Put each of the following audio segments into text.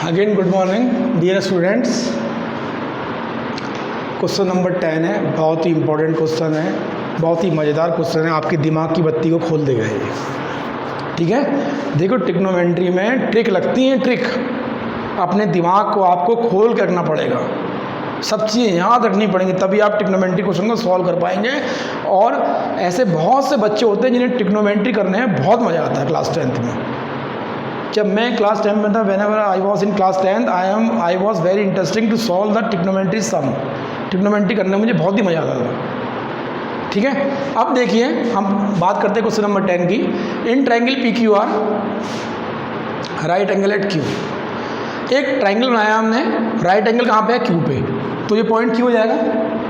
Again good morning dear students. Question number 10 है, बहुत ही important question है, बहुत ही मज़ेदार क्वेश्चन है, आपके दिमाग की बत्ती को खोल देगा ये। ठीक है, देखो ट्रिग्नोमेट्री में ट्रिक लगती हैं, ट्रिक अपने दिमाग को आपको खोल के रखना पड़ेगा, सब चीज़ें याद रखनी पड़ेंगी, तभी आप ट्रिग्नोमेट्री क्वेश्चन को सॉल्व कर पाएंगे। और ऐसे बहुत से बच्चे होते हैं जिन्हें ट्रिग्नोमेट्री करने में बहुत मज़ा आता है। क्लास 10th में, जब मैं क्लास 10 में था, whenever I was in class 10th I was very interesting to solve the trigonometry sum. Trigonometry करने में मुझे बहुत ही मज़ा आता था। ठीक है, अब देखिए हम बात करते हैं क्वेश्चन नंबर 10 की। In triangle P Q R right angle at Q. एक ट्रायंगल बनाया हमने, राइट एंगल कहाँ पे है? क्यू पे, तो ये पॉइंट क्यू हो जाएगा,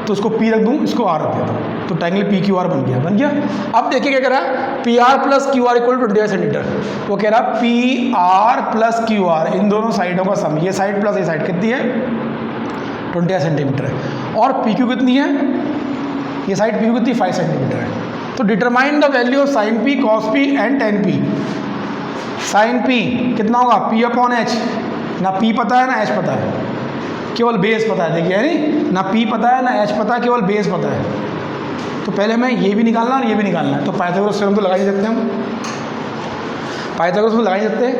तो इसको पी रख दूँ, इसको आर रख देता हूँ, तो ट्रायंगल पी क्यू आर बन गया। अब देखिए क्या कह रहा है, P R plus Q R equal 25 centimetre. वो कह रहा है P R plus Q R, इन दोनों साइडों का सम, ये साइड प्लस ये साइड कितनी है? 25 सेंटीमीटर है। और पी क्यू कितनी है? ये साइड पी क्यू कितनी? 5 सेंटीमीटर है। तो determine the value of sine P, cos P and tan P. Sine P कितना होगा? P upon H. ना पी पता है ना एच पता है, केवल बेस पता है। देखिए नहीं, ना पी पता है ना एच पता है, केवल बेस पता है। तो पहले हमें ये भी निकालना और ये भी निकालना है। तो पाइथागोरस थ्योरम तो लगा ही सकते हैं हम, पाइथागोरस तो लगा ही सकते हैं,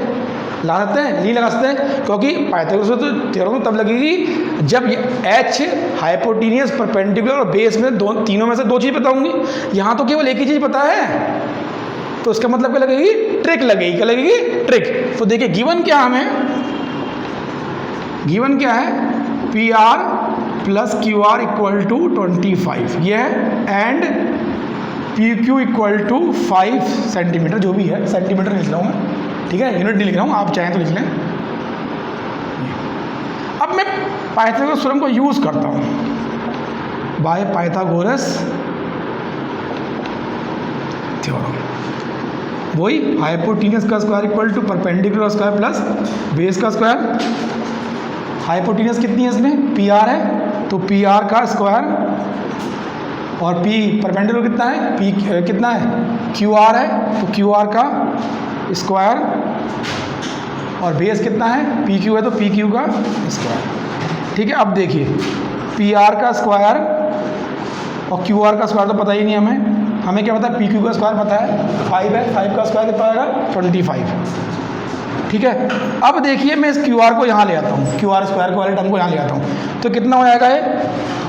ला सकते हैं, नहीं लगा सकते हैं, क्योंकि पाइथागोरस तो थ्योरम तब लगेगी जब एच हाइपोटेनियस, परपेंडिकुलर और बेस में तीनों में से दो चीज़ पता होंगी। यहाँ तो केवल एक ही चीज़ पता है, तो इसका मतलब क्या लगेगी? ट्रिक लगेगी। क्या लगेगी? ट्रिक। तो देखिए गिवन क्या हमें, गिवन क्या है? P R plus Q R equal to 25 ये है, and P Q equal to 5 centimetre, जो भी है, सेंटीमीटर लिख रहा हूँ मैं, ठीक है, यूनिट नहीं लिख रहा हूँ, आप चाहें तो लिख लें। अब मैं पाइथागोरस थ्योरम को यूज़ करता हूँ, बाय पाइथागोरस थ्योरम। वही हाइपोटेनियस का square equal to perpendicular square plus base का स्क्वायर। हाइपोटेनियस कितनी है इसमें? पी आर है, तो पी आर का स्क्वायर, और पी परपेंडिकुलर कितना है? पी कितना है? क्यू आर है, तो क्यू आर का स्क्वायर, और बेस कितना है? पी क्यू है, तो पी क्यू का स्क्वायर। ठीक है, अब देखिए पी आर का स्क्वायर और क्यू आर का स्क्वायर तो पता ही नहीं हमें क्या पता है? पी क्यू का स्क्वायर पता है 5 है, 5 का स्क्वायर कितना आएगा? 25। ठीक है, अब देखिए मैं इस क्यू आर को यहाँ ले आता हूँ, क्यू आर स्क्वायर को वाले टर्म को यहाँ ले आता हूँ, तो कितना हो जाएगा ये?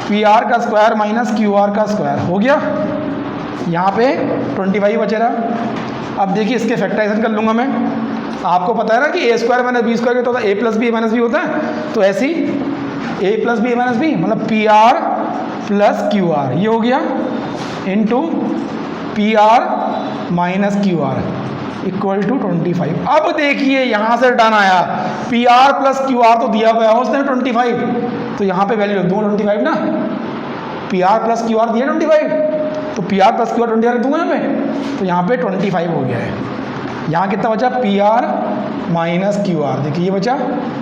पी आर का स्क्वायर माइनस क्यू आर का स्क्वायर हो गया, यहाँ पे 25 बचे रहा। अब देखिए इसके फैक्टराइजेशन कर लूँगा मैं, आपको पता है ना कि A square minus B square तो A plus B minus B होता है, तो ऐसी A plus B minus B मतलब P R plus Q R, ये हो गया, into P R minus Q R equal to 25। अब देखिए यहाँ से रिटर्न आया, P R plus Q R तो दिया हुआ है उसने 25, तो यहाँ पे वैल्यू रख दूँगा 25 ना, P R plus Q are दिया 25, तो P R plus Q are 25 रख दूँगा यहाँ पे, तो यहाँ पे 25 हो गया है। यहाँ कितना बचा? P R minus Q are, देखिए ये बचा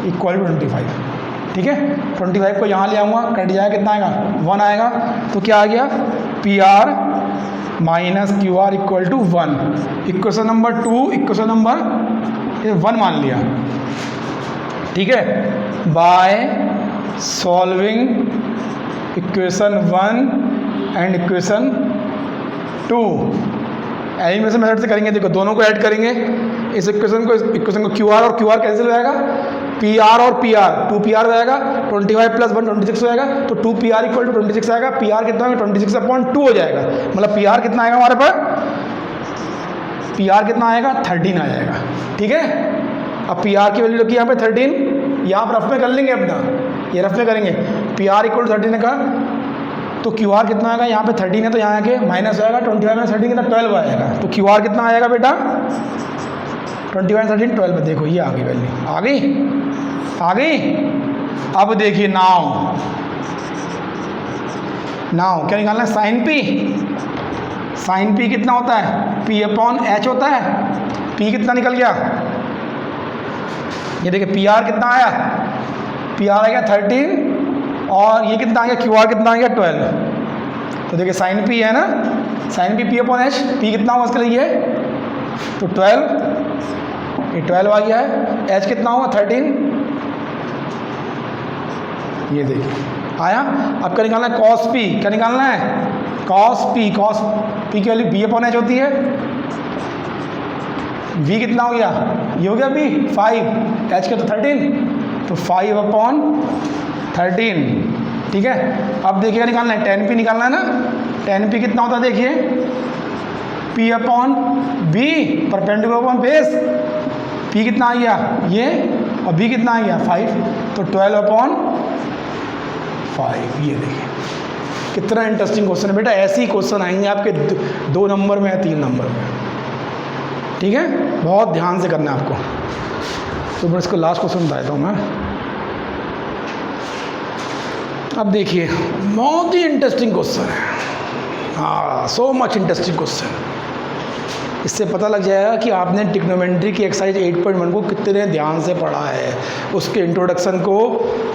इक्वल टू 25। ठीक है, 25 को यहाँ ले आऊँगा, कट जाएगा, कितना आएगा? 1 आएगा, तो क्या आ गया? P R minus Q R equal to 1। Equation number 2, equation number 1 मान लिया। ठीक है, by solving equation 1 and equation 2 elimination method से करेंगे। देखो दोनों को ऐड करेंगे, इस इक्वेशन को क्यू आर और क्यू आर कैंसिल हो जाएगा, पी आर और पी आर 2 पी आर हो जाएगा, 25 प्लस 1 26 हो जाएगा, तो 2 पी आर इक्वल टू 26 आएगा। पी आर कितना होगा? 26/2 हो जाएगा, मतलब पी आर कितना आएगा हमारे पास? पी आर कितना आएगा? 13 आ जाएगा। ठीक है, अब पी आर की वैल्यू रखी यहाँ पे 13, यहाँ पर रफ में कर लेंगे अपना, ये रफ में करेंगे, पी आर इक्वल टू 13 का, तो क्यू आर कितना आएगा? यहाँ पे 13 है तो यहाँ आके माइनस आएगा, 25 में 13 कितना? 12 आएगा, तो क्यू आर कितना आएगा बेटा? 25 13 12। देखो ये आ गई वैल्यू, आ गई। अब देखिए नाउ क्या निकालना है? Sign P. साइन पी कितना होता है? पी अपॉन एच होता है। पी कितना निकल गया? ये देखिए पी आर कितना आया? पी आर आ गया 13, और ये कितना आ गया? क्यू आर कितना आ गया? 12। तो देखिए साइन पी है ना, sine P upon H, P कितना होगा इसके लिए? तो 12, ये 12 आ गया है, एच कितना होगा? 13, ये देखिए आया। अब क्या निकालना है, कॉस पी, क्या निकालना है, कॉस पी की वैल्यू बी अपॉन एच होती है। v कितना हो गया, ये हो गया b 5, h का तो 13, तो 5 अपॉन 13, ठीक है। अब देखिएगा निकालना है, tan p निकालना है ना, tan p कितना होता है देखिए, p upon b perpendicular upon base, p कितना आ गया ये और b कितना आ गया 5, तो 12 अपॉन 5। ये देखिए कितना इंटरेस्टिंग क्वेश्चन है बेटा। ऐसे ही क्वेश्चन आएंगे आपके 2 नंबर में या 3 नंबर में, ठीक है। बहुत ध्यान से करना है आपको। तो मैं इसको लास्ट क्वेश्चन बता देता हूँ मैं। अब देखिए बहुत ही इंटरेस्टिंग क्वेश्चन है, हाँ सो मच इंटरेस्टिंग क्वेश्चन। इससे पता लग जाएगा कि आपने ट्रिग्नोमेट्री की एक्सरसाइज 8.1 को कितने ध्यान से पढ़ा है। उसके इंट्रोडक्शन को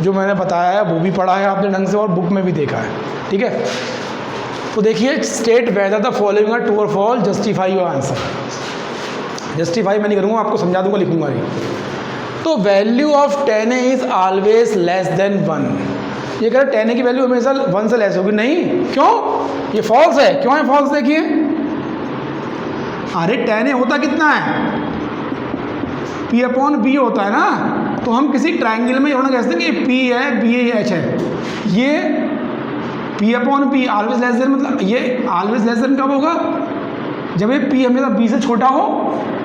जो मैंने बताया है वो भी पढ़ा है आपने ढंग से और बुक में भी देखा है, ठीक है। तो देखिए state whether the following are true और false, justify your answer. Justify मैं नहीं करूँगा, आपको समझा दूंगा, लिखूंगा नहीं। तो value of tan a is always less than 1। ये कह रहे tan a की वैल्यू हमेशा 1 से लेस होगी, नहीं, क्यों, ये फॉल्स है। क्यों है फॉल्स, देखिए अरे tan a होता कितना है, p अपॉन b होता है ना। तो हम किसी ट्राइंगल में होना कहते हैं कि p है, b है, h है, ये p upon b always less then, मतलब ये ऑलवेज लेस देन कब होगा, जब ये p हमेशा b से छोटा हो।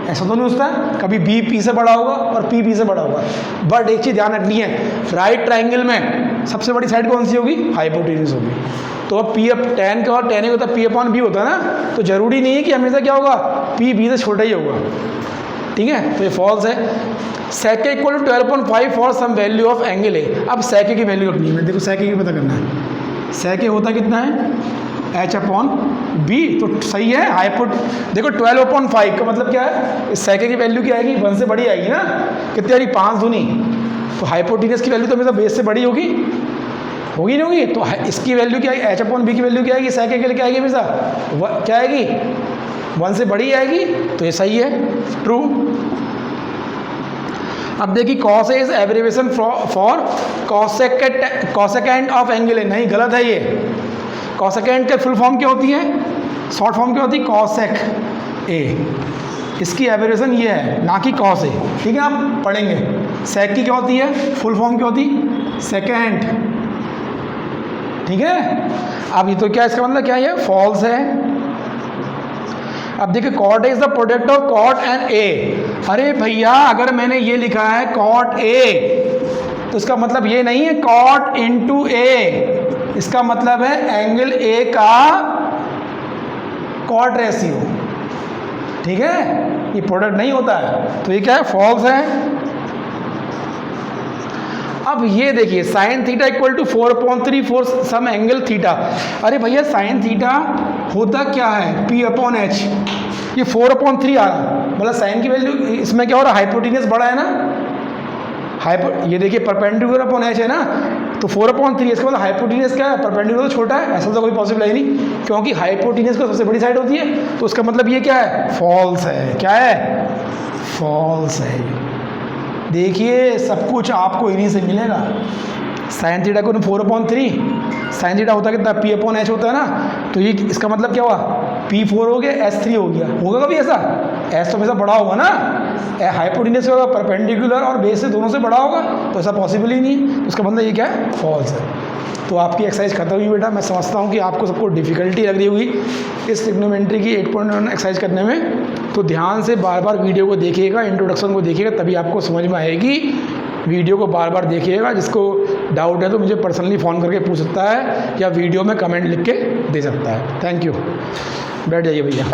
ऐसा तो नहीं होता है, कभी b p से बड़ा होगा और p से बड़ा होगा। बट एक चीज़ ध्यान रखनी है, राइट ट्राइंगल में सबसे बड़ी साइड कौन सी होगी, हाइपोटेन्यूज होगी। तो अब p tan का और tan a होता है p अपॉन b होता है ना, तो जरूरी नहीं है कि हमेशा क्या होगा, p b से छोटा ही होगा, ठीक है। तो ये फॉल्स है। sec equal to 12.5 for some value of angle a। अब sec की वैल्यू रखनी है, देखो sec की पता करना है। sec होता कितना है, h अपॉन b, तो सही है। हाइपोट देखो 12.5 का मतलब क्या है, इस sec की वैल्यू क्या आएगी, 1 से बड़ी आएगी ना, कितनी आ रही, 5 दूनी। तो हाइपोटेन्यूज की वैल्यू तो हमेशा बेस से बड़ी होगी, होगी नहीं होगी। तो इसकी वैल्यू क्या आएगी, h अपॉन b की वैल्यू क्या आएगी, sec के लिए क्या आएगी हमेशा, क्या आएगी, 1 से बड़ी आएगी। तो ये सही है, ट्रू। अब देखिए cos a is abbreviation for cosecant of angle a। नहीं, गलत है ये। कोसेकेंट का फुल फॉर्म क्या होती है, शॉर्ट फॉर्म क्या होती है, कॉसेक a। इसकी एब्रिविएशन ये है, ना कि cos a, ठीक है। आप पढ़ेंगे sec की क्या होती है, फुल फॉर्म क्या होती है, सेकेंड, ठीक है। अब ये तो क्या, इसका मतलब क्या है, फॉल्स है। अब देखिए cot a is the product of cot and a। अरे भैया अगर मैंने ये लिखा है cot a, तो इसका मतलब ये नहीं है cot इंटू a, इसका मतलब है एंगल a का cot रेशियो, ठीक है। ये प्रोडक्ट नहीं होता है, तो ये क्या है, फॉल्स है। अब ये देखिए sine theta equal to 4/3 for some angle theta. अरे भैया साइन थीटा होता क्या है, p अपॉन h, ये 4/3 आ रहा, मतलब साइन की वैल्यू इसमें क्या हो रहा है, हाइपोटेन्यूज बड़ा है ना, ये देखिए परपेंडिकुलर अपॉन h है ना, तो 4/3, इसका मतलब हाइपोटेन्यूज क्या है, परपेंडिकुलर तो छोटा है, ऐसा तो कोई पॉसिबल है नहीं, क्योंकि हाइपोटेन्यूज का सबसे बड़ी साइड होती है। तो उसका मतलब ये क्या है, फॉल्स है। क्या है, फॉल्स है। देखिए सब कुछ आपको इन्हीं से मिलेगा। साइन थीटा को 4/3, साइन थीटा होता है कितना, p अपॉन h होता है ना, तो ये इसका मतलब क्या हुआ, p4 हो गया, s3 हो गया, होगा कभी ऐसा, s तो हमेशा बड़ा होगा ना, हाइपोटेन्यूज होगा, परपेंडिकुलर और बेस से दोनों से बड़ा होगा, तो ऐसा पॉसिबल ही नहीं है। तो उसका मतलब ये क्या है, फॉल्स है। तो आपकी एक्सरसाइज खत्म हुई बेटा। मैं समझता हूँ कि आपको सबको डिफिकल्टी लग रही होगी इस ट्रिग्नोमेट्री की 8.1 एक्सरसाइज करने में। तो ध्यान से बार बार वीडियो को देखिएगा, इंट्रोडक्शन को देखिएगा, तभी आपको समझ में आएगी। वीडियो को बार बार देखिएगा। जिसको डाउट है तो मुझे पर्सनली फ़ोन करके पूछ सकता है या वीडियो में कमेंट लिख के दे सकता है। Thank you. बैठ जाइए भैया।